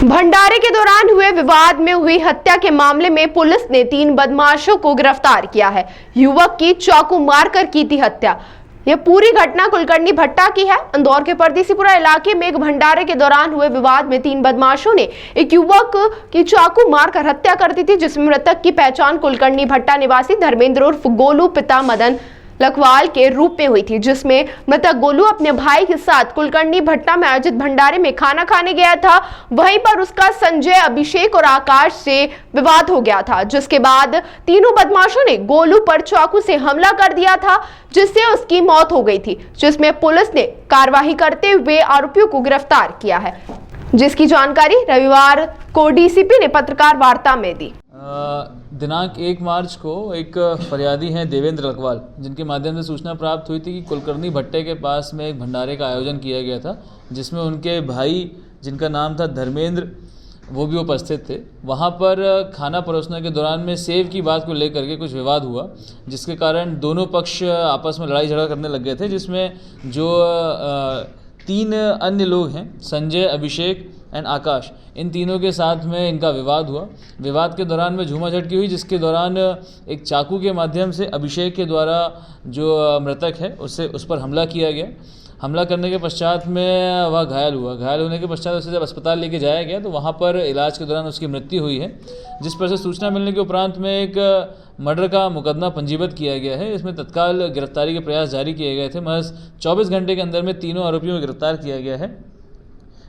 भंडारे के दौरान हुए विवाद में हुई हत्या के मामले में पुलिस ने 3 बदमाशों को गिरफ्तार किया है। युवक की चाकू मारकर की थी हत्या। यह पूरी घटना कुलकर्णी भट्टा की है। इंदौर के परदेसीपुरा इलाके में एक भंडारे के दौरान हुए विवाद में 3 बदमाशों ने एक युवक की चाकू मारकर हत्या कर दी थी, जिसमें मृतक की पहचान कुलकर्णी भट्टा निवासी धर्मेंद्र उर्फ गोलू पिता मदन लखवाल के रूप में हुई थी, जिसमें मृतक गोलू अपने भाई के साथ कुलकर्णी भट्टा में आयोजित भंडारे में खाना खाने गया था। वहीं पर उसका संजय, अभिषेक और आकाश से विवाद हो गया था, जिसके बाद तीनों बदमाशों ने गोलू पर चाकू से हमला कर दिया था, जिससे उसकी मौत हो गई थी, जिसमें पुलिस ने कार्रवाई करते हुए आरोपियों को गिरफ्तार किया है, जिसकी जानकारी रविवार को डीसीपी ने पत्रकार वार्ता में दी। दिनांक 1 मार्च को एक फरियादी हैं देवेंद्र लखवाल, जिनके माध्यम से सूचना प्राप्त हुई थी कि कुलकर्णी भट्टे के पास में एक भंडारे का आयोजन किया गया था, जिसमें उनके भाई, जिनका नाम था धर्मेंद्र, वो भी उपस्थित थे। वहाँ पर खाना परोसने के दौरान में सेव की बात को लेकर के कुछ विवाद हुआ, जिसके कारण दोनों पक्ष आपस में लड़ाई झगड़ा करने लग गए थे, जिसमें जो 3 अन्य लोग हैं, संजय, अभिषेक एंड आकाश, इन तीनों के साथ में इनका विवाद हुआ। विवाद के दौरान में झूमाझटकी हुई, जिसके दौरान एक चाकू के माध्यम से अभिषेक के द्वारा जो मृतक है उस पर हमला किया गया। हमला करने के पश्चात में वह घायल हुआ। घायल होने के पश्चात उसे जब अस्पताल लेके जाया गया तो वहाँ पर इलाज के दौरान उसकी मृत्यु हुई है, जिस पर से सूचना मिलने के उपरांत में एक मर्डर का मुकदमा पंजीबद्ध किया गया है। इसमें तत्काल गिरफ्तारी के प्रयास जारी किए गए थे। महज 24 घंटे के अंदर में तीनों आरोपियों को गिरफ्तार किया गया है।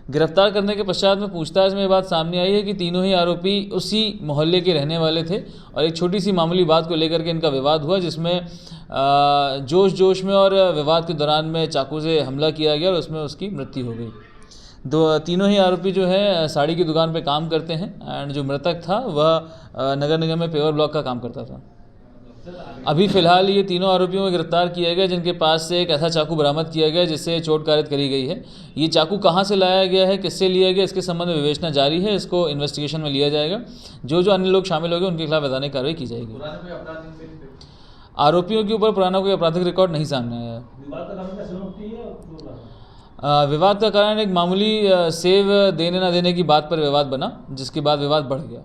गिरफ्तार करने के पश्चात में पूछताछ में ये बात सामने आई है कि तीनों ही आरोपी उसी मोहल्ले के रहने वाले थे और एक छोटी सी मामूली बात को लेकर के इनका विवाद हुआ, जिसमें जोश में और विवाद के दौरान में चाकू से हमला किया गया और उसमें उसकी मृत्यु हो गई। तीनों ही आरोपी जो है साड़ी की दुकान पे काम करते हैं एंड जो मृतक था वह नगर निगम में पेवर ब्लॉक का काम करता था। अभी फिलहाल ये तीनों आरोपियों को गिरफ्तार किया गया, जिनके पास से एक ऐसा चाकू बरामद किया गया जिससे चोट कारित करी गई है। ये चाकू कहाँ से लाया गया है, किससे लिया गया, इसके संबंध में विवेचना जारी है। इसको इन्वेस्टिगेशन में लिया जाएगा। जो अन्य लोग शामिल होंगे उनके खिलाफ वैधानिक कार्रवाई की जाएगी। आरोपियों के ऊपर पुराना कोई आपराधिक रिकॉर्ड नहीं सामने आया है। विवाद का कारण एक मामूली सेव देने न देने की बात पर विवाद बना, जिसके बाद विवाद बढ़ गया।